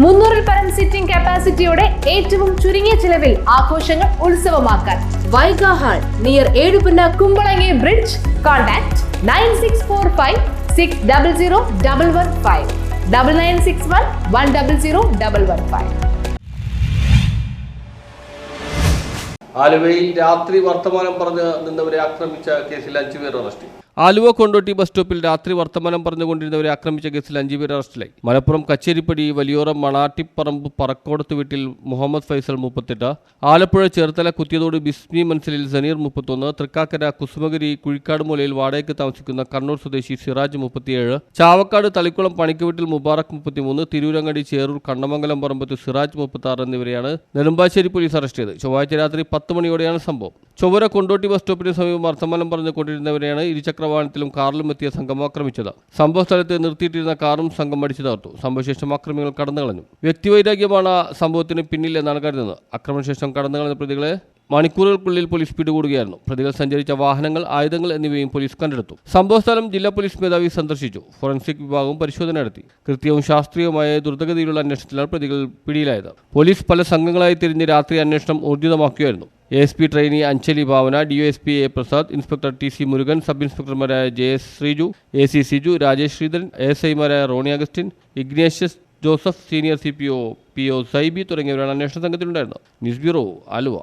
300-ൽ പരം സിറ്റിംഗ് കപ്പാസിറ്റിയോടെ ഏറ്റവും ചുരുങ്ങിയ ചിലവിൽ ആഘോഷങ്ങൾ ഉത്സവമാക്കാൻ Vaiga hall near Ezhupunna Kumbalangi bridge. Contact 9645600115 9961100115. ആലുവയിൽ രാത്രി വർത്തമാനം പറഞ്ഞ് നിന്നവരെ ആക്രമിച്ച കേസിൽ 5 പേർ അറസ്റ്റ്. ആലുവ കൊണ്ടോട്ടി ബസ് സ്റ്റോപ്പിൽ രാത്രി വർത്തമാനം പറഞ്ഞുകൊണ്ടിരുന്നവരെ ആക്രമിച്ച കേസിൽ 5 പേർ അറസ്റ്റിലായി. മലപ്പുറം കച്ചേരിപ്പടി വലിയോറം മണാട്ടിപ്പറമ്പ് പറക്കോടത്ത് വീട്ടിൽ മുഹമ്മദ് ഫൈസൽ 38, ആലപ്പുഴ ചേർത്തല കുത്തിയതോട് ബിസ്മി മൻസിലിൽ സനീർ 31, തൃക്കാക്കര കുസുമഗിരി കുഴിക്കാട് മൂലയിൽ വാടകയ്ക്ക് താമസിക്കുന്ന കണ്ണൂർ സ്വദേശി സിറാജ് 37, ചാവക്കാട് തളിക്കുളം പണിക്കുവീട്ടിൽ മുബാറക് 33, തിരൂരങ്ങാടി ചേറൂർ കണ്ണമംഗലം പറമ്പത്ത് സിറാജ് 36 എന്നിവരെയാണ് നെടുമ്പാശ്ശേരി പോലീസ് അറസ്റ്റ് ചെയ്തത്. ചൊവ്വാഴ്ച രാത്രി 10 മണിയോടെയാണ് സംഭവം. ചൊവ്വര കൊണ്ടോട്ടി ബസ് സ്റ്റോപ്പിന് സമീപം വർത്തമാനം പറഞ്ഞുകൊണ്ടിരുന്നവരെയാണ് ഇരുചക്രവാഹനത്തിലും കാറിലും എത്തിയ സംഘം ആക്രമിച്ചത്. സംഭവ സ്ഥലത്ത് നിർത്തിയിട്ടിരുന്ന കാറും സംഘം അടിച്ചു തകർത്തു. സംഭവശേഷം ആക്രമികൾ കടന്നുകളഞ്ഞു. വ്യക്തിവൈരാഗ്യമാണ് സംഭവത്തിന് പിന്നിൽ എന്നാണ് കരുതുന്നത്. ആക്രമണശേഷം കടന്നുകളഞ്ഞ പ്രതികളെ മണിക്കൂറുകൾക്കുള്ളിൽ പോലീസ് പിടികൂടുകയായിരുന്നു. പ്രതികൾ സഞ്ചരിച്ച വാഹനങ്ങൾ, ആയുധങ്ങൾ എന്നിവയും പോലീസ് കണ്ടെടുത്തു. സംഭവസ്ഥലം ജില്ലാ പോലീസ് മേധാവി സന്ദർശിച്ചു. ഫോറൻസിക് വിഭാഗവും പരിശോധന നടത്തി. കൃത്യവും ശാസ്ത്രീയവുമായ ദ്രുതഗതിയിലുള്ള അന്വേഷണത്തിലാണ് പ്രതികൾ പിടിയിലായത്. പോലീസ് പല സംഘങ്ങളായി തിരിഞ്ഞ് രാത്രി അന്വേഷണം ഊർജിതമാക്കുകയായിരുന്നു. ASP trainee Anjali Bhavana, DOSP A Prasad, inspector TC Murugan, sub ഇൻസ്പെക്ടർമാരായ JS ശ്രീജു, AC സിജു, രാജേഷ് ശ്രീധരൻ, ASIമാരായ Roni Augustine, Ignatius Joseph, senior CPO PO Saibi തുടങ്ങിയവരാണ് അന്വേഷണ സംഘത്തിലുണ്ടായിരുന്നത്. News bureau, Aluva.